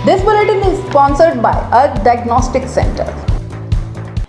This bulletin is sponsored by a diagnostic center.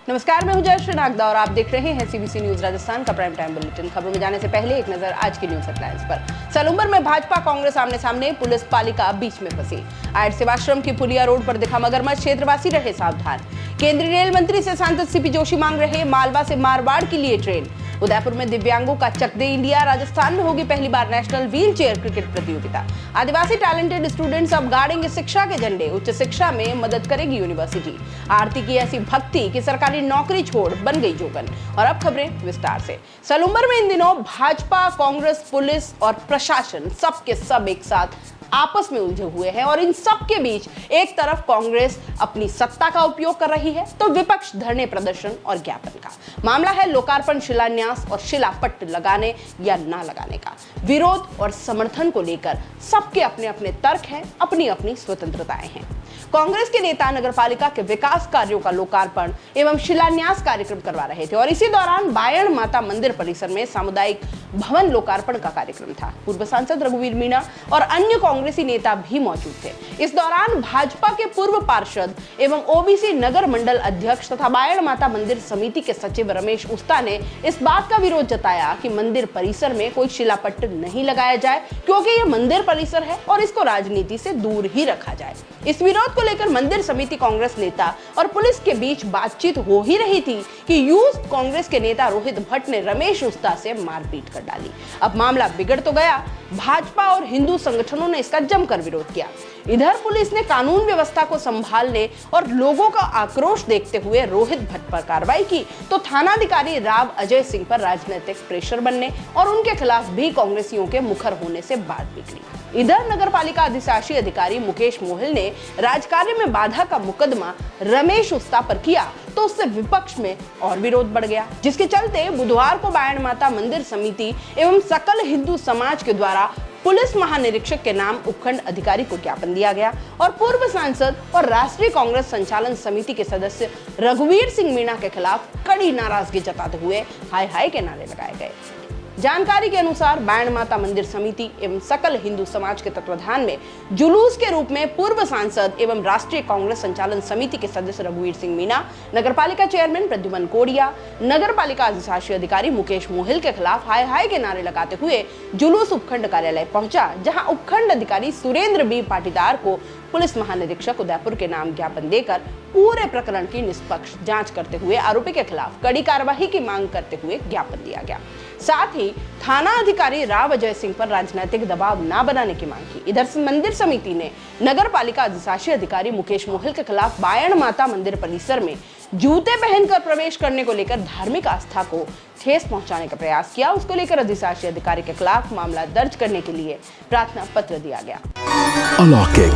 नमस्कार, मैं हूं जयश्री नागदा और आप देख रहे हैं सीबीसी न्यूज राजस्थान का प्राइम टाइम बुलेटिन। खबरों में जाने से पहले एक नजर आज की न्यूज हेडलाइंस पर। सलूम्बर में भाजपा कांग्रेस आमने सामने, पुलिस पालिका बीच में फंसी। आयड सेवाश्रम की पुलिया रोड पर दिखा मगरमच्छ, क्षेत्रवासी रहे सावधान। केंद्रीय रेल मंत्री से सांसद सीपी जोशी मांग रहे मालवा से मारवाड़ के लिए ट्रेन। उदयपुर में दिव्यांगों का चक दे इंडिया, राजस्थान में होगी पहली बार नेशनल व्हील चेयर क्रिकेट प्रतियोगिता। आदिवासी टैलेंटेड स्टूडेंट्स अब गाड़ेंगे शिक्षा के झंडे, उच्च शिक्षा में मदद करेगी यूनिवर्सिटी। आरती की ऐसी भक्ति कि सरकारी नौकरी छोड़ बन गई जोगन। और अब खबरें विस्तार से। सलूम्बर में इन दिनों भाजपा, कांग्रेस, पुलिस और प्रशासन सब के सब एक साथ आपस में उलझे हुए हैं और इन सब के बीच एक तरफ कांग्रेस अपनी सत्ता का उपयोग कर रही है तो विपक्ष धरने, प्रदर्शन और ज्ञापन का। मामला है लोकार्पण, शिलान्यास और शिलापट्ट लगाने या ना लगाने का। विरोध और समर्थन को लेकर सबके अपने अपने तर्क हैं, अपनी अपनी स्वतंत्रताएं हैं। कांग्रेस के नेता नगरपालिका के विकास कार्यों का लोकार्पण एवं शिलान्यास कार्यक्रम करवा रहे थे और इसी दौरान बायड़ माता मंदिर परिसर में सामुदायिक भवन लोकार्पण का कार्यक्रम था। पूर्व सांसद रघुवीर मीणा और अन्य कांग्रेसी नेता भी मौजूद थे। इस दौरान भाजपा के पूर्व पार्षद एवं ओबीसी नगर मंडल अध्यक्ष तथा बायड़ माता मंदिर समिति के सचिव रमेश उस्ता ने इस बात का विरोध जताया कि मंदिर परिसर में कोई शिलापट्ट नहीं लगाया जाए क्योंकि यह मंदिर परिसर है और इसको राजनीति से दूर ही रखा जाए। इस विरोध को लेकर मंदिर समिति कांग्रेस नेता और पुलिस के बीच बातचीत हो ही रही थी कि यूथ कांग्रेस के नेता रोहित भट्ट ने रमेश उस्ता से मारपीट कर डाली। अब मामला बिगड़ तो गया, भाजपा और हिंदू संगठनों ने इसका जमकर विरोध किया। इधर पुलिस ने कानून व्यवस्था को संभालने और लोगों का आक्रोश देखते हुए रोहित भट्ट पर कार्रवाई की तो थानाधिकारी राव अजय सिंह पर राजनीतिक प्रेशर बनने और उनके खिलाफ भी कांग्रेसियों के मुखर होने से बात बिगड़ी। इधर नगरपालिका अधिशासी अधिकारी मुकेश मोहिल ने राजकार्य में बाधा का मुकदमा रमेश उस्ता पर किया तो उससे विपक्ष में और विरोध बढ़ गया, जिसके चलते बुधवार को बायड़ माता मंदिर समिति एवं सकल हिंदू समाज के द्वारा पुलिस महानिरीक्षक के नाम उपखंड अधिकारी को ज्ञापन दिया गया और पूर्व सांसद और राष्ट्रीय कांग्रेस संचालन समिति के सदस्य रघुवीर सिंह मीणा के खिलाफ कड़ी नाराजगी जताते हुए हाय हाय के नारे लगाए गए। जानकारी के अनुसार बायड़ माता मंदिर समिति एवं सकल हिंदू समाज के तत्वाधान में जुलूस के रूप में पूर्व सांसद एवं राष्ट्रीय कांग्रेस संचालन समिति के सदस्य रघुवीर सिंह मीणा, नगरपालिका चेयरमैन प्रद्युमन कोडिया, नगरपालिका अधिशासी अधिकारी मुकेश मोहिल के खिलाफ हाय हाय के नारे लगाते हुए जुलूस उपखंड कार्यालय पहुंचा, जहां उपखंड अधिकारी सुरेंद्र बी पाटीदार को पुलिस महानिरीक्षक उदयपुर के नाम ज्ञापन देकर पूरे प्रकरण की निष्पक्ष जांच करते हुए आरोपी के खिलाफ कड़ी कार्रवाई की मांग करते हुए ज्ञापन दिया गया। साथ ही थाना अधिकारी राव अजय सिंह पर राजनीतिक दबाव न बनाने की मांग की। इधर मंदिर समिति ने नगर पालिका अधिशासी अधिकारी मुकेश मोहिल के खिलाफ बायड़ माता मंदिर परिसर में जूते पहनकर प्रवेश करने को लेकर धार्मिक आस्था को ठेस पहुंचाने का प्रयास किया। उसको लेकर अधिशासी अधिकारी के खिलाफ मामला दर्ज करने के लिए प्रार्थना पत्र दिया गया। अलौकिक,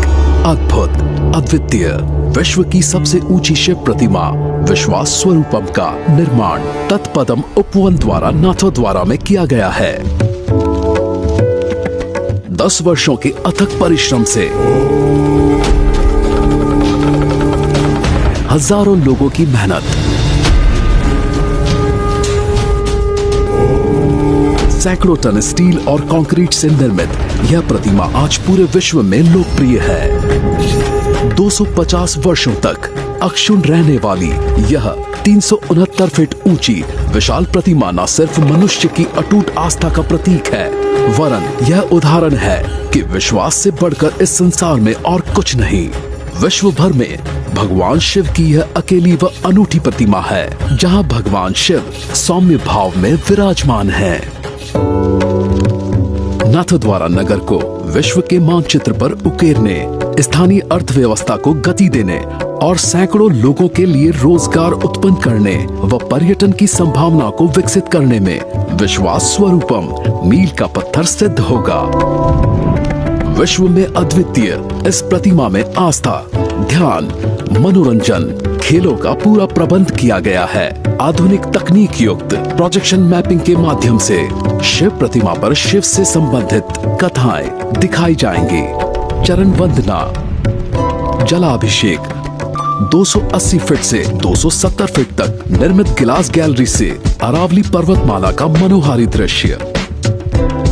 अद्भुत, अद्वितीय, विश्व की सबसे ऊंची शिव प्रतिमा विश्वास स्वरूपम का निर्माण तत्पदम उपवन द्वारा नाथद्वारा में किया गया है। 10 वर्षों के अथक परिश्रम से हजारों लोगों की मेहनत, सैकड़ों टन स्टील और कंक्रीट से निर्मित यह प्रतिमा आज पूरे विश्व में लोकप्रिय है। 250 वर्षों तक अक्षुण्ण रहने वाली यह 369 फीट ऊंची विशाल प्रतिमा न सिर्फ मनुष्य की अटूट आस्था का प्रतीक है, वरन यह उदाहरण है कि विश्वास से बढ़कर इस संसार में और कुछ नहीं। विश्व भर में भगवान शिव की यह अकेली व अनूठी प्रतिमा है, जहां भगवान शिव सौम्य भाव में विराजमान है। नाथद्वारा नगर को विश्व के मानचित्र पर उकेरने, स्थानीय अर्थव्यवस्था को गति देने और सैकड़ों लोगों के लिए रोजगार उत्पन्न करने व पर्यटन की संभावना को विकसित करने में विश्वास स्वरूपम मील का पत्थर सिद्ध होगा। विश्व में अद्वितीय इस प्रतिमा में आस्था, ध्यान, मनोरंजन, खेलों का पूरा प्रबंध किया गया है। आधुनिक तकनीक युक्त प्रोजेक्शन मैपिंग के माध्यम से शिव प्रतिमा पर शिव से संबंधित कथाएं दिखाई जाएंगी। चरण वंदना, जलाभिषेक, 280 फीट से 270 फीट तक निर्मित गिलास गैलरी से अरावली पर्वतमाला का मनोहारी दृश्य,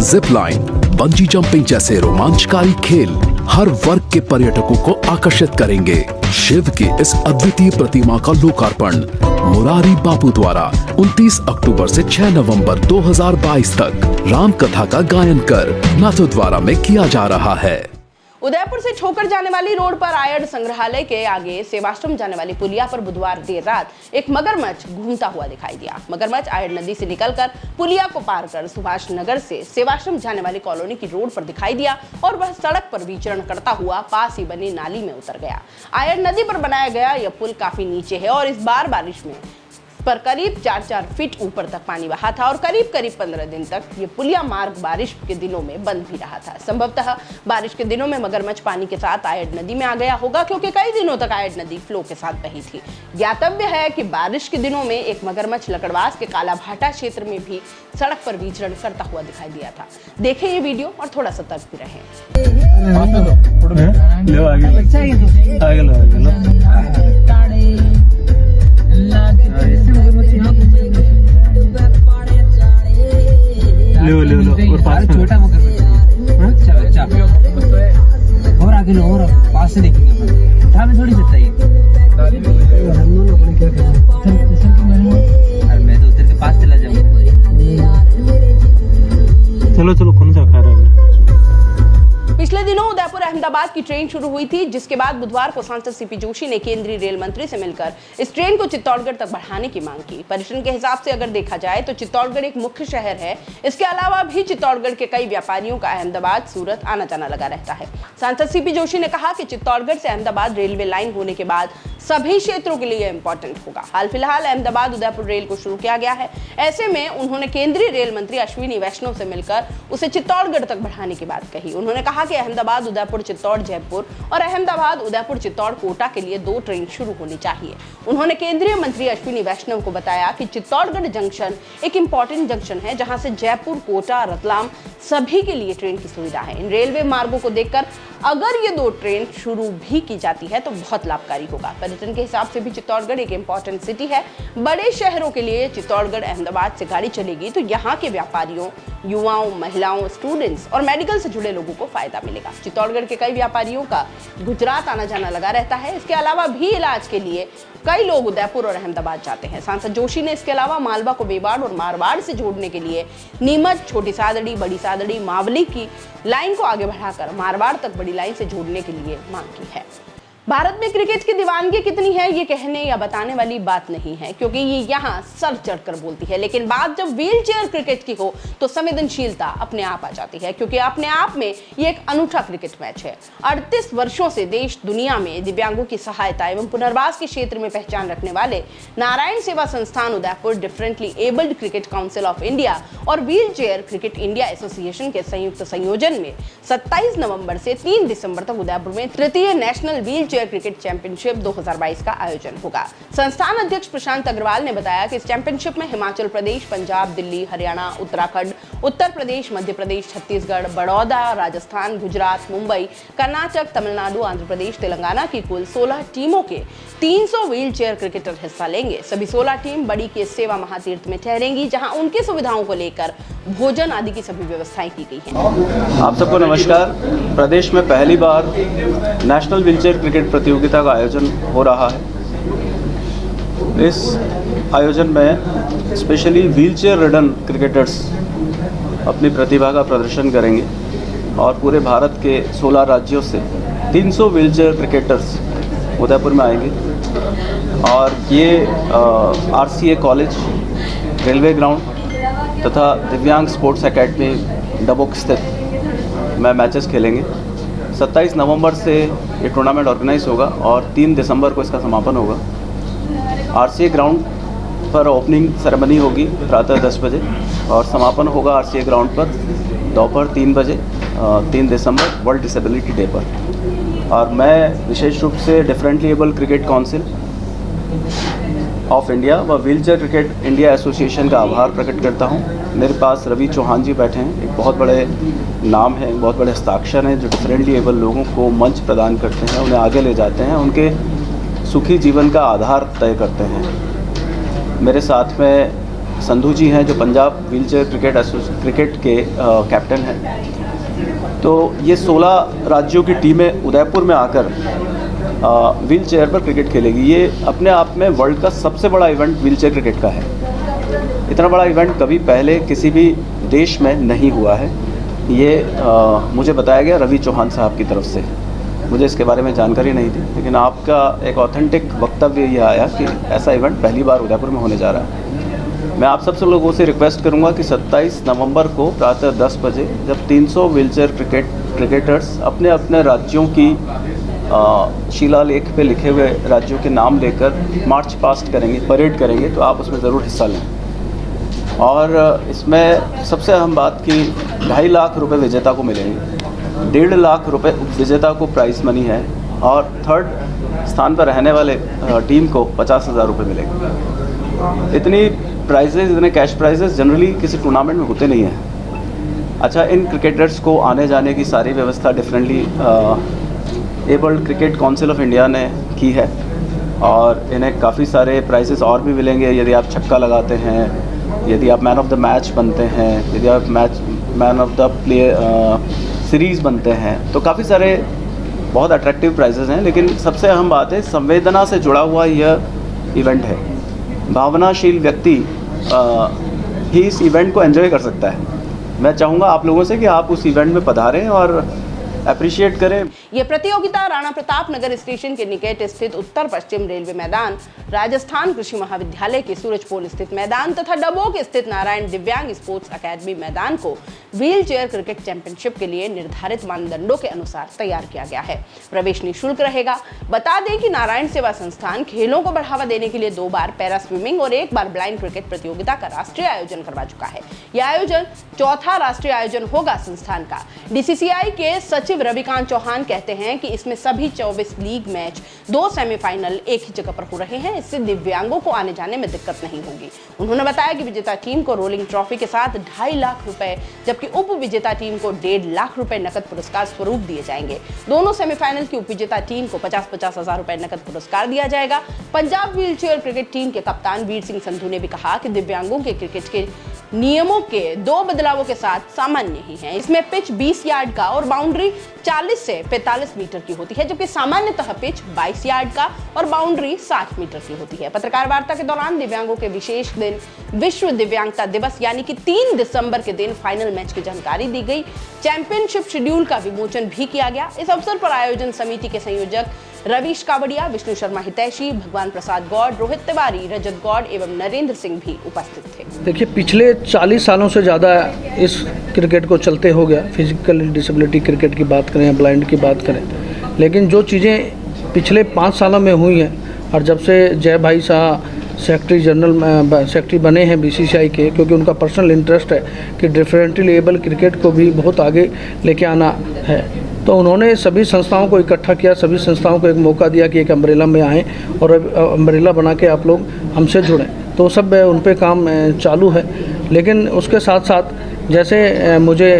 जिप लाइन, बंजी जंपिंग जैसे रोमांचकारी खेल हर वर्ग के पर्यटकों को आकर्षित करेंगे। शिव की इस अद्वितीय प्रतिमा का लोकार्पण मुरारी बापू द्वारा 29 अक्टूबर से 6 नवंबर 2022 तक राम कथा का गायन कर नाथद्वारा में किया जा रहा है। उदयपुर से छोकर जाने वाली रोड पर आयड संग्रहालय के आगे सेवाश्रम जाने वाली पुलिया पर बुधवार देर रात एक मगरमच्छ घूमता हुआ दिखाई दिया। मगरमच्छ आयड नदी से निकलकर पुलिया को पार कर सुभाष नगर से सेवाश्रम जाने वाली कॉलोनी की रोड पर दिखाई दिया और वह सड़क पर विचरण करता हुआ पास ही बनी नाली में उतर गया। आयड नदी पर बनाया गया यह पुल काफी नीचे है और इस बार बारिश में पर करीब 4-4 फीट ऊपर तक पानी बहा था और करीब 15 दिन तक ये पुलिया मार्ग बारिश के दिनों में बंद भी रहा था। संभवतः बारिश के दिनों में मगरमच्छ पानी के साथ आयड नदी में आ गया होगा, क्योंकि कई दिनों तक आयड नदी फ्लो के साथ बही थी। ज्ञातव्य है कि बारिश के दिनों में एक मगरमच्छ लकड़वास के कालाभाटा क्षेत्र में भी सड़क पर विचरण करता हुआ दिखाई दिया था। देखें ये वीडियो और थोड़ा सतर्क भी रहें। लो और पास छोटा मगरमच्छ अच्छा और आगे लो और पास से देखेंगे अपन उठा में थोड़ी सकता है अरे मैं तो उधर के पास चला जाऊंगा। चलो कौन सा खा रहा है? पिछले दिनों उदयपुर अहमदाबाद की ट्रेन शुरू हुई थी, जिसके बाद बुधवार को सांसद सीपी जोशी ने केंद्रीय रेल मंत्री से मिलकर इस ट्रेन को चित्तौड़गढ़ तक बढ़ाने की मांग की। पर्यटन के हिसाब से अगर देखा जाए तो चित्तौड़गढ़ एक मुख्य शहर है। इसके अलावा भी चित्तौड़गढ़ के कई व्यापारियों का अहमदाबाद सूरत आना जाना लगा रहता है। सांसद सीपी जोशी ने कहा कि चित्तौड़गढ़ से अहमदाबाद रेलवे लाइन होने के बाद सभी क्षेत्रों के लिए इंपॉर्टेंट होगा। हाल फिलहाल अहमदाबाद उदयपुर रेल को शुरू किया गया है। ऐसे में उन्होंने केंद्रीय रेल मंत्री अश्विनी वैष्णव से मिलकर उसे चित्तौड़गढ़ तक बढ़ाने की बात कही। उन्होंने कहा कि अहमदाबाद उदयपुर चित्तौड़ जयपुर और अहमदाबाद उदयपुर चित्तौड़ कोटा के लिए 2 ट्रेन शुरू होनी चाहिए। उन्होंने केंद्रीय मंत्री अश्विनी वैष्णव को बताया कि चित्तौड़गढ़ जंक्शन एक इंपॉर्टेंट जंक्शन है, जहां से जयपुर, कोटा, रतलाम सभी के लिए ट्रेन की सुविधा है। इन रेलवे मार्गों को देखकर अगर ये 2 ट्रेन शुरू भी की जाती है तो बहुत लाभकारी होगा। पर्यटन के हिसाब से भी चित्तौड़गढ़ एक इंपॉर्टेंट सिटी है। बड़े शहरों के लिए चित्तौड़गढ़ अहमदाबाद से गाड़ी चलेगी तो यहाँ के व्यापारियों, युवाओं, महिलाओं, स्टूडेंट्स और मेडिकल से जुड़े लोगों को फायदा मिलेगा। चित्तौड़गढ़ के कई व्यापारियों का गुजरात आना जाना लगा रहता है। इसके अलावा भी इलाज के लिए कई लोग उदयपुर और अहमदाबाद जाते हैं। सांसद जोशी ने इसके अलावा मालवा को मेवाड़ और मारवाड़ से जोड़ने के लिए नीमच, छोटी सादड़ी, बड़ी सादड़ी, मावली की लाइन को आगे बढ़ाकर मारवाड़ तक बड़ी लाइन से जोड़ने के लिए मांग की है। भारत में क्रिकेट की दीवानगी कितनी है ये कहने या बताने वाली बात नहीं है, क्योंकि ये यहाँ सर चढ़कर बोलती है। लेकिन बात जब व्हील चेयर क्रिकेट की हो तो संवेदनशीलता अपने आप आ जाती है, क्योंकि अपने आप में ये एक अनूठा क्रिकेट मैच है। 38 वर्षों से देश दुनिया में दिव्यांगों की सहायता एवं पुनर्वास के क्षेत्र में पहचान रखने वाले Narayan Seva Sansthan Udaipur, differently abled cricket council of India और wheelchair cricket India association के संयुक्त संयोजन में 27 नवंबर से 3 दिसंबर तक उदयपुर में तृतीय national wheel chair cricket championship 2022 का आयोजन होगा। संस्थान अध्यक्ष प्रशांत अग्रवाल ने बताया कि इस चैंपियनशिप में हिमाचल प्रदेश, पंजाब, दिल्ली, हरियाणा, उत्तराखंड, उत्तर प्रदेश, मध्य प्रदेश, छत्तीसगढ़, बड़ौदा, राजस्थान, गुजरात, मुंबई, कर्नाटक, तमिलनाडु, आंध्र प्रदेश, तेलंगाना की कुल 16 टीमों के 300 व्हील चेयर क्रिकेटर हिस्सा लेंगे। सभी 16 टीम बड़ी के सेवा महातीर्थ में ठहरेंगी, जहां उनकी सुविधाओं को लेकर भोजन आदि की सभी व्यवस्थाएं की गई हैं। आप सबको नमस्कार। प्रदेश में पहली बार नेशनल व्हीलचेयर क्रिकेट प्रतियोगिता का आयोजन हो रहा है। इस आयोजन में स्पेशली व्हीलचेयर रिडन क्रिकेटर्स अपनी प्रतिभा का प्रदर्शन करेंगे और पूरे भारत के 16 राज्यों से 300 व्हीलचेयर क्रिकेटर्स उदयपुर में आएंगे और ये RCA कॉलेज, रेलवे ग्राउंड तथा दिव्यांग स्पोर्ट्स एकेडमी डबोक स्थित में मैचेस खेलेंगे। 27 नवंबर से ये टूर्नामेंट ऑर्गेनाइज होगा और 3 दिसंबर को इसका समापन होगा। RCA ग्राउंड पर ओपनिंग सेरेमनी होगी प्रातः 10 बजे और समापन होगा RCA ग्राउंड पर दोपहर 3 बजे 3 दिसंबर वर्ल्ड डिसेबिलिटी डे पर। और मैं विशेष रूप से differently able cricket council of India व व्हीलचेयर क्रिकेट इंडिया एसोसिएशन का आभार प्रकट करता हूं। मेरे पास रवि चौहान जी बैठे हैं, एक बहुत बड़े नाम है, बहुत बड़े हस्ताक्षर हैं, जो डिफरेंटली एबल लोगों को मंच प्रदान करते हैं, उन्हें आगे ले जाते हैं, उनके सुखी जीवन का आधार तय करते हैं। मेरे साथ में संधू जी हैं, जो पंजाब व्हीलचेयर क्रिकेट के कैप्टन हैं। तो तो ये 16 राज्यों की टीमें उदयपुर में आकर व्हील चेयर पर क्रिकेट खेलेगी। ये अपने आप में वर्ल्ड का सबसे बड़ा इवेंट व्हील चेयर क्रिकेट का है। इतना बड़ा इवेंट कभी पहले किसी भी देश में नहीं हुआ है। ये मुझे बताया गया रवि चौहान साहब की तरफ से, मुझे इसके बारे में जानकारी नहीं थी, लेकिन आपका एक ऑथेंटिक वक्तव्य ये आया कि ऐसा इवेंट पहली बार उदयपुर में होने जा रहा है। मैं आप सब लोगों से रिक्वेस्ट करूंगा कि 27 नवंबर को प्रातः 10 बजे जब 300 व्हीलचेयर क्रिकेटर्स अपने अपने राज्यों की शिलालेख पे लिखे हुए राज्यों के नाम लेकर मार्च पास्ट करेंगे, परेड करेंगे, तो आप उसमें ज़रूर हिस्सा लें। और इसमें सबसे अहम बात कि 2.5 लाख रुपए विजेता को मिलेंगे, 1.5 लाख रुपए विजेता को प्राइज़ मनी है, और थर्ड स्थान पर रहने वाले टीम को 50,000 रुपये मिलेंगे। इतनी प्राइजेज़, इतने कैश प्राइजेज़ जनरली किसी टूर्नामेंट में होते नहीं हैं। अच्छा, इन क्रिकेटर्स को आने जाने की सारी व्यवस्था differently abled cricket council of India ने की है, और इन्हें काफ़ी सारे प्राइजेस और भी मिलेंगे यदि आप छक्का लगाते हैं, यदि आप मैन ऑफ द मैच बनते हैं, यदि आप मैन ऑफ द सीरीज़ बनते हैं, तो काफ़ी सारे बहुत अट्रैक्टिव प्राइजेस हैं। लेकिन सबसे अहम बात है, संवेदना से जुड़ा हुआ यह इवेंट है। भावनाशील व्यक्ति ही इस इवेंट को एंजॉय कर सकता है। मैं चाहूँगा आप लोगों से कि आप उस इवेंट में पधारें और अप्रिशिएट करें। ये प्रतियोगिता राणा प्रताप नगर स्टेशन के निकट स्थित उत्तर पश्चिम रेलवे मैदान, राजस्थान कृषि महाविद्यालय के सूरजपोल स्थित मैदान तथा डबोक स्थित नारायण दिव्यांग स्पोर्ट्स अकेडमी मैदान को व्हील चेयर क्रिकेट चैंपियनशिप के लिए निर्धारित मानदंडों के अनुसार तैयार किया गया है। प्रवेश निःशुल्क रहेगा। बता दें कि नारायण सेवा संस्थान खेलों को बढ़ावा देने के लिए 2 बार पैरा स्विमिंग और 1 बार ब्लाइंड क्रिकेट प्रतियोगिता का राष्ट्रीय आयोजन करवा चुका है। यह आयोजन 4था राष्ट्रीय आयोजन होगा संस्थान का। DCCI के सचिव रविकांत चौहान कहते हैं कि इसमें सभी 24 लीग मैच 2 सेमीफाइनल एक ही जगह पर हो रहे हैं। इससे दिव्यांगों को आने जाने में दिक्कत नहीं होगी। उन्होंने बताया कि विजेता टीम को रोलिंग ट्रॉफी के साथ 2.5 लाख रुपए, जबकि उप विजेता टीम को 1.5 लाख रुपए नकद पुरस्कार स्वरूप दिए जाएंगे। दोनों सेमीफाइनल की उप विजेता टीम को 50-50 हजार रुपए नकद पुरस्कार दिया जाएगा। पंजाब व्हीलचेयर क्रिकेट टीम के कप्तान वीर सिंह संधू ने भी कहा कि दिव्यांगों के क्रिकेट के नियमों के 2 बदलावों के साथ सामान्य ही है। इसमें पिच 20 यार्ड का और बाउंड्री 40 से 45 मीटर की होती है, जबकि सामान्यतः पिच 22 यार्ड का और बाउंड्री 60 मीटर की होती है। पत्रकार वार्ता के दौरान दिव्यांगों के विशेष दिन विश्व दिव्यांगता दिवस यानी कि 3 दिसंबर के दिन फाइनल मैच की जानकारी दी गई। चैंपियनशिप शेड्यूल का विमोचन भी किया गया। इस अवसर पर आयोजन समिति के संयोजक रवीश कावड़िया, विष्णु शर्मा हितैषी, भगवान प्रसाद गौड़, रोहित तिवारी, रजत गौड़ एवं नरेंद्र सिंह भी उपस्थित थे। देखिए, पिछले 40 सालों से ज़्यादा इस क्रिकेट को चलते हो गया। फिजिकल डिसेबिलिटी क्रिकेट की बात करें या ब्लाइंड की बात करें, लेकिन जो चीज़ें पिछले 5 सालों में हुई हैं, और जब से जय भाई शाह सेक्रेटरी बने हैं BCCI के, क्योंकि उनका पर्सनल इंटरेस्ट है कि डिफरेंटली एबल क्रिकेट को भी बहुत आगे लेके आना है, तो उन्होंने सभी संस्थाओं को इकट्ठा किया, सभी संस्थाओं को एक मौका दिया कि एक अम्ब्रेला में आएँ और अम्ब्रेला बना के आप लोग हमसे जुड़ें। तो सब उन पे काम चालू है। लेकिन उसके साथ साथ जैसे मुझे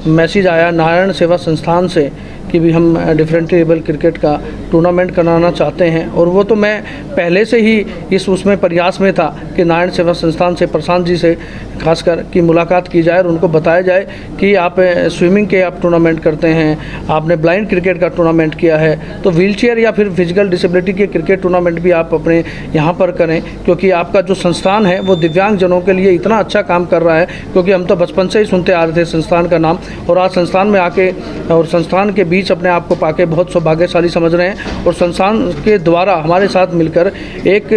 मैसेज आया नारायण सेवा संस्थान से कि भी हम डिफरेंटली एबल क्रिकेट का टूर्नामेंट कराना चाहते हैं, और वो तो मैं पहले से ही उसमें प्रयास में था कि नारायण सेवा संस्थान से प्रशांत जी से खासकर की मुलाकात की जाए और उनको बताया जाए कि आप स्विमिंग के आप टूर्नामेंट करते हैं, आपने ब्लाइंड क्रिकेट का टूर्नामेंट किया है, तो व्हीलचेयर या फिर फिजिकल डिसेबिलिटी के क्रिकेट टूर्नामेंट भी आप अपने यहाँ पर करें, क्योंकि आपका जो संस्थान है वो दिव्यांग जनों के लिए इतना अच्छा काम कर रहा है। क्योंकि हम तो बचपन से ही सुनते आ रहे थे संस्थान का नाम, और आज संस्थान में आके और संस्थान के बीच अपने आप को पाके बहुत सौभाग्यशाली समझ रहे हैं। और संस्थान के द्वारा हमारे साथ मिलकर एक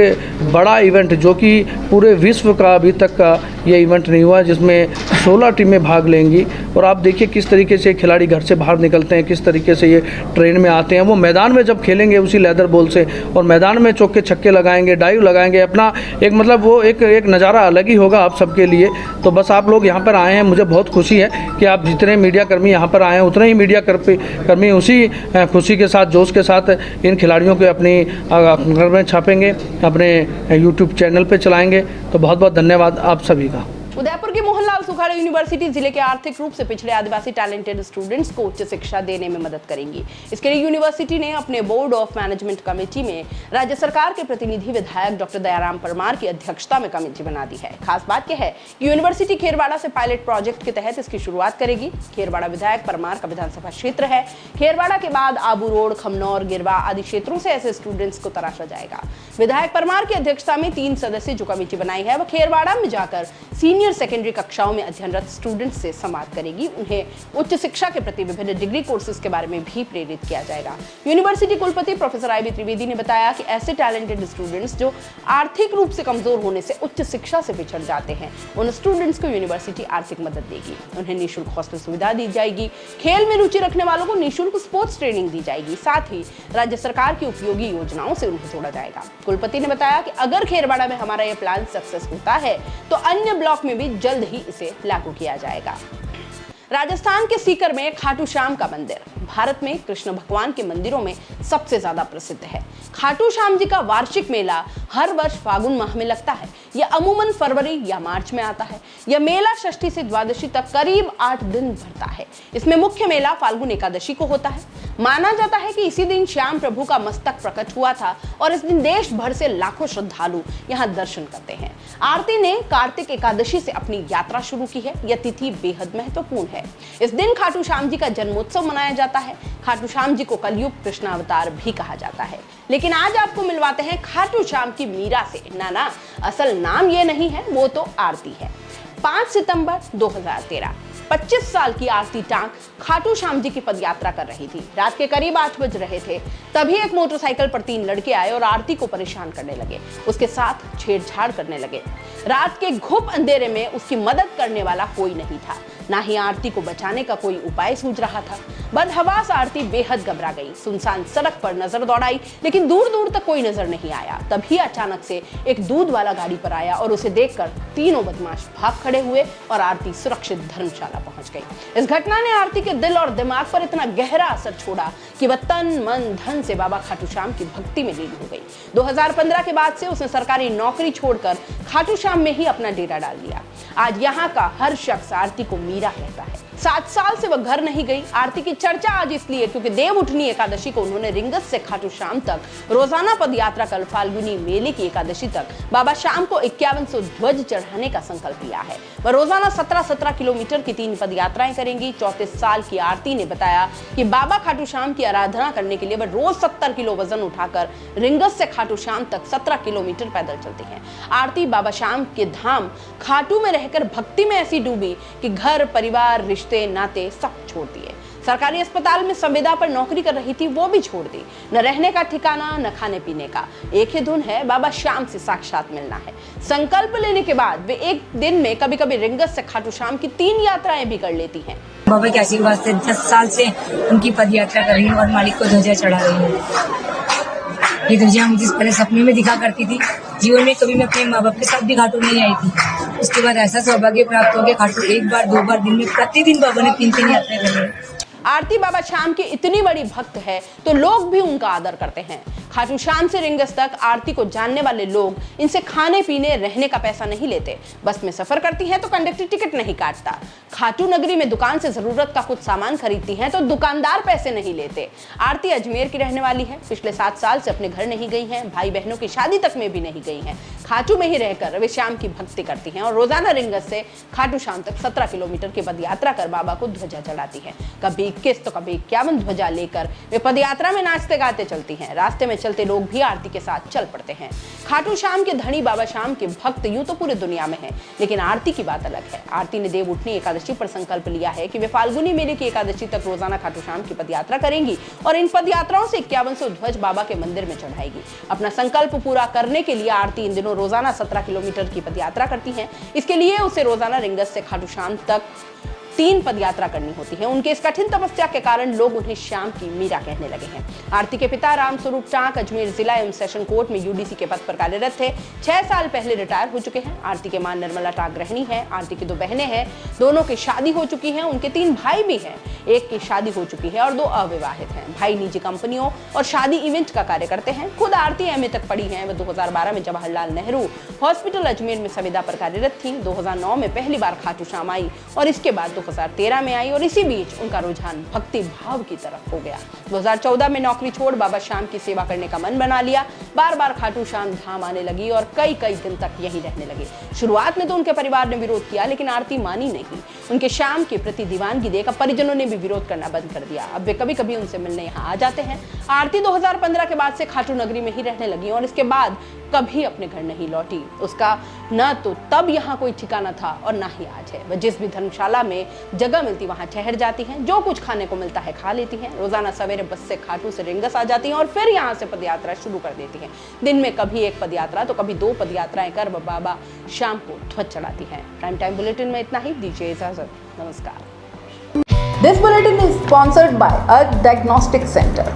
बड़ा इवेंट, जो कि पूरे विश्व का अभी तक का ये इवेंट नहीं हुआ, जिसमें 16 टीमें भाग लेंगी। और आप देखिए किस तरीके से खिलाड़ी घर से बाहर निकलते हैं, किस तरीके से ये ट्रेन में आते हैं। वो मैदान में जब खेलेंगे उसी लेदर बॉल से, और मैदान में चौके छक्के लगाएंगे, डाइव लगाएंगे, अपना एक मतलब वो एक नज़ारा अलग ही होगा आप सबके लिए। तो बस आप लोग यहाँ पर आए हैं, मुझे बहुत खुशी है कि आप जितने मीडिया कर्मी यहाँ पर आए हैं, उतने ही मीडिया कर्मी उसी खुशी के साथ, जोश के साथ इन खिलाड़ियों को अपनी घर में छापेंगे, अपने YouTube चैनल पे चलाएंगे। तो बहुत बहुत धन्यवाद आप सभी का। उदयपुर के मोहनलाल सुखाड़ा यूनिवर्सिटी जिले के आर्थिक रूप से पिछड़े आदिवासी टैलेंटेड स्टूडेंट्स को उच्च शिक्षा देने में मदद करेंगी। इसके लिए यूनिवर्सिटी ने अपने बोर्ड ऑफ मैनेजमेंट कमेटी में राज्य सरकार के प्रतिनिधि विधायक डॉक्टर दयाराम परमार की अध्यक्षता में कमेटी बना दी है। खास बात यह है कि यूनिवर्सिटी खेरवाड़ा से पायलट प्रोजेक्ट के तहत इसकी शुरुआत करेगी। खेरवाड़ा विधायक परमार का विधानसभा क्षेत्र है। खेरवाड़ा के बाद आबू रोड, खमनौर, गिरवा आदि क्षेत्रों से ऐसे स्टूडेंट्स को तराशा जाएगा। विधायक परमार की अध्यक्षता में 3 सदस्यीय जो कमेटी बनाई है वह खेरवाड़ा में जाकर सीनियर सेकेंडरी कक्षाओं में अध्ययनरत स्टूडेंट्स से संवाद करेगी। उन्हें उच्च शिक्षा के प्रति विभिन्न डिग्री कोर्सेज के बारे में भी प्रेरित किया जाएगा। यूनिवर्सिटी कुलपति प्रोफेसर IB त्रिवेदी ने बताया कि ऐसे टैलेंटेड स्टूडेंट्स जो आर्थिक रूप से कमजोर होने से उच्च शिक्षा से पिछड़ जाते हैं, उन स्टूडेंट्स को यूनिवर्सिटी आर्थिक मदद देगी। उन्हें निःशुल्क हॉस्टल सुविधा दी जाएगी। खेल में रुचि रखने वालों को निःशुल्क स्पोर्ट्स ट्रेनिंग दी जाएगी। साथ ही राज्य सरकार की उपयोगी योजनाओं से उन्हें जोड़ा जाएगा। कुलपति ने बताया कि अगर खेरवाड़ा में हमारा यह प्लान सक्सेस होता है तो अन्य ब्लॉक में भी जल्द ही इसे लागू किया जाएगा। राजस्थान के सीकर में खाटू श्याम का मंदिर भारत में कृष्ण भगवान के मंदिरों में सबसे ज्यादा प्रसिद्ध है। खाटू श्याम जी का वार्षिक मेला हर वर्ष फागुन माह में लगता है। यह अमूमन फरवरी या मार्च में आता है। यह मेला षष्ठी से द्वादशी तक करीब 8 दिन भरता है। इसमें मुख्य मेला फाल्गुन एकादशी को होता है। माना जाता है कि इसी दिन श्याम प्रभु का मस्तक प्रकट हुआ था और इस दिन देश भर से लाखों श्रद्धालु यहाँ दर्शन करते हैं। आरती ने कार्तिक एकादशी से अपनी यात्रा शुरू की है। यह तिथि बेहद महत्वपूर्ण है। इस दिन खाटू श्याम जी का जन्मोत्सव मनाया जाता है। खाटू श्याम जी को कलयुग कृष्णावतार भी कहा जाता है। लेकिन आज आपको मिलवाते हैं खाटू श्याम की मीरा से। ना, असल नाम ये नहीं है, वो तो आरती है। 5 सितंबर 2013 25 साल की आरती टांग खाटू श्याम जी की पदयात्रा कर रही थी। रात के करीब 8 बज रहे थे। तभी एक मोटरसाइकिल पर 3 लड़के आए और आरती को परेशान करने लगे। उसके साथ छेड़छाड़ करने लगे। रात के घुप अंधेरे में उसकी मदद करने वाला कोई नहीं था। ना ही आरती को बचाने का कोई उपाय सूझ रहा था। बदहवास आरती बेहद घबरा गई। सुनसान सड़क पर नजर दौड़ाई, लेकिन दूर दूर तक कोई नजर नहीं आया। तभी अचानक से एक दूध वाला गाड़ी पर आया और उसे देखकर तीनों बदमाश भाग खड़े हुए और आरती सुरक्षित धर्मशाला पहुंच गई। इस घटना ने आरती के दिल और दिमाग पर इतना गहरा असर छोड़ा कि वह तन मन धन से बाबा खाटू श्याम की भक्ति में लीन हो गई। 2015 के बाद से उसने सरकारी नौकरी छोड़कर खाटू श्याम में ही अपना डेरा डाल दिया। आज यहाँ का हर शख्स आरती को मीरा कहता है। 7 साल से वह घर नहीं गई। आरती की चर्चा आज इसलिए क्योंकि देव उठनी एकादशी को उन्होंने रिंगस से खाटू श्याम तक रोजाना पदयात्रा कर फाल्गुनी मेले की एकादशी तक बाबा श्याम को 5100 ध्वज चढ़ाने का संकल्प लिया है। वह रोजाना 17 किलोमीटर की 3 पदयात्राएं करेंगी। 34 साल की आरती ने बताया कि बाबा खाटू श्याम की आराधना करने के लिए वह रोज 70 किलो वजन उठाकर रिंगस से खाटू श्याम तक 17 किलोमीटर पैदल चलती है। आरती बाबा श्याम के धाम खाटू में रहकर भक्ति में ऐसी डूबी कि घर, परिवार, रिश्ते, नाते सब छोड़ दिए। सरकारी अस्पताल में संविदा पर नौकरी कर रही थी, वो भी छोड़ दी। न रहने का ठिकाना, न खाने पीने का। एक ही धुन है, बाबा श्याम से साक्षात मिलना है। संकल्प लेने के बाद वे एक दिन में कभी कभी रिंगस से खाटू श्याम की 3 यात्राएं भी कर लेती हैं। बाबा के आशीर्वाद से 10 साल से उनकी पदयात्रा कर रही हूँ और मालिक को ध्वजा चढ़ा रही हूँ। ये ध्वजा मुझे पहले सपने में दिखा करती थी। जीवन में कभी मैं अपने माँ बाप के साथ भी खाटू नहीं आई थी। उसके बाद ऐसा सौभाग्य प्राप्त हो गया, खाटू 1 बार 2 बार दिन में प्रतिदिन बाबा ने 3 यात्राएं कर रही। आरती बाबा श्याम की इतनी बड़ी भक्त है तो लोग भी उनका आदर करते हैं। खाटू श्याम से रिंगस तक आरती को जानने वाले लोग इनसे खाने पीने रहने का पैसा नहीं लेते। बस में सफर करती हैं तो कंडक्टर टिकट नहीं काटता। खाटू नगरी में दुकान से जरूरत का कुछ सामान खरीदती हैं तो दुकानदार पैसे नहीं लेते। आरती अजमेर की रहने वाली है। पिछले 7 साल से अपने घर नहीं गई हैं। भाई बहनों की शादी तक में भी नहीं गई हैं। खाटू में ही रहकर वे श्याम की भक्ति करती हैं और रोजाना रिंगस से खाटू श्याम तक 17 किलोमीटर की पदयात्रा कर बाबा को ध्वजा चढ़ाती हैं। कभी 21 तो कभी 51 ध्वजा लेकर वे पदयात्रा में नाचते गाते चलती हैं। रास्ते में चलते लोग भी आरती के साथ चल पड़ते हैं। खाटू श्याम के धनी बाबा श्याम के भक्त यूं तो पूरी दुनिया में हैं, लेकिन आरती की बात अलग है। आरती ने देव उठनी एकादशी पर संकल्प लिया है कि वे फाल्गुनी मेले की एकादशी तक रोजाना खाटू श्याम की पदयात्रा करेंगी और इन पदयात्राओं से 5100 ध्वज बाबा के मंदिर में चढ़ाएगी। अपना संकल्प पूरा करने के लिए आरती इन दिनों रोजाना 17 किलोमीटर की पदयात्रा करती हैं। इसके लिए उसे रोजाना रिंगस से खाटू श्याम तक 3 पदयात्रा करनी होती है। उनके इस कठिन तपस्या के कारण लोग उन्हें शाम की मीरा कहने लगे हैं। आरती के पिता राम स्वरूप टांक अजमेर जिला एवं सेशन कोर्ट में यूडीसी के पद पर कार्यरत थे। 6 साल पहले रिटायर हो चुके हैं। आरती के मां निर्मला टांक गृहिणी है। आरती की 2 बहनें हैं, दोनों की शादी हो चुकी है। उनके 3 भाई भी हैं, एक की शादी हो चुकी है और 2 अविवाहित हैं। भाई निजी कंपनियों और शादी इवेंट का कार्य करते हैं। खुद आरती एमए तक पढ़ी है। वह 2012 में जवाहरलाल नेहरू हॉस्पिटल अजमेर में संविदा पर कार्यरत थी। 2009 में पहली बार खाटू श्याम आई और इसके बाद 2013 में आई और इसी बीच उनका रुझान भक्ति भाव की तरफ हो गया। 2014 में नौकरी छोड़ बाबा श्याम की सेवा करने का मन बना लिया। बार बार खाटू श्याम धाम आने लगी और कई दिन तक यही रहने लगे। शुरुआत में तो उनके परिवार ने विरोध किया, लेकिन आरती मानी नहीं। उनके श्याम के प्रति दीवानगी देखकर परिजनों ने भी विरोध करना बंद कर दिया। अब वे कभी उनसे मिलने यहाँ आ जाते हैं। आरती 2015 के बाद से खाटू नगरी में ही रहने लगी और इसके बाद कभी अपने घर नहीं लौटी। उसका न तो तब यहाँ कोई ठिकाना था और न ही आज है। वह जिस भी धर्मशाला में जगह मिलती वहाँ ठहर जाती हैं। जो कुछ खाने को मिलता है खा लेती हैं। रोजाना सवेरे बस से खाटू से रिंगस आ जाती हैं और फिर यहाँ से पदयात्रा शुरू कर देती हैं। दिन में कभी 1 पदयात्रा तो कभी 2 पदयात्राएं कर बाबा शाम को ध्वज चढ़ाती हैं। प्राइम टाइम बुलेटिन में इतना ही। दीजिए इजाजत। नमस्कार। This bulletin is sponsored by a diagnostic center.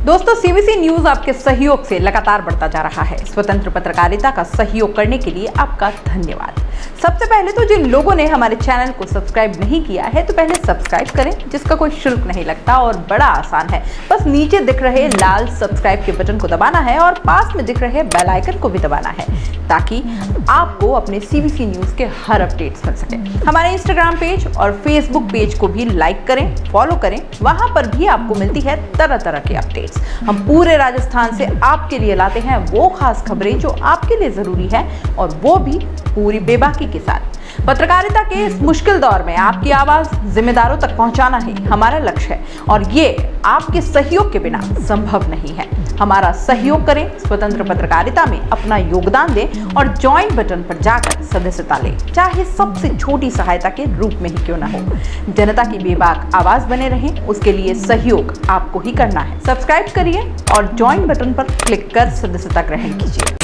दोस्तों, सीबीसी न्यूज आपके सहयोग से लगातार बढ़ता जा रहा है। स्वतंत्र पत्रकारिता का सहयोग करने के लिए आपका धन्यवाद। सबसे पहले तो जिन लोगों ने हमारे चैनल को सब्सक्राइब नहीं किया है तो पहले सब्सक्राइब करें, जिसका कोई शुल्क नहीं लगता और बड़ा आसान है। बस नीचे दिख रहे लाल सब्सक्राइब के बटन को दबाना है और पास में दिख रहे बेल आइकन को भी दबाना है, ताकि आपको अपने सीबीसी न्यूज के हर अपडेट्स मिल सके। हमारे इंस्टाग्राम पेज और फेसबुक पेज को भी लाइक करें, फॉलो करें। वहां पर भी आपको मिलती है तरह तरह के अपडेट्स। हम पूरे राजस्थान से आपके लिए लाते हैं वो खास खबरें जो आपके लिए जरूरी है, और वो भी पूरी बेबाकी के साथ। पत्रकारिता के इस मुश्किल दौर में आपकी आवाज जिम्मेदारों तक पहुंचाना ही हमारा लक्ष्य है, और ये आपके सहयोग के बिना संभव नहीं है। हमारा सहयोग करें, स्वतंत्र पत्रकारिता में अपना योगदान दें और ज्वाइन बटन पर जाकर सदस्यता लें, चाहे सबसे छोटी सहायता के रूप में ही क्यों ना हो। जनता की बेबाक आवाज बने रहें, उसके लिए सहयोग आपको ही करना है। सब्सक्राइब करिए और ज्वाइन बटन पर क्लिक कर सदस्यता ग्रहण कीजिए।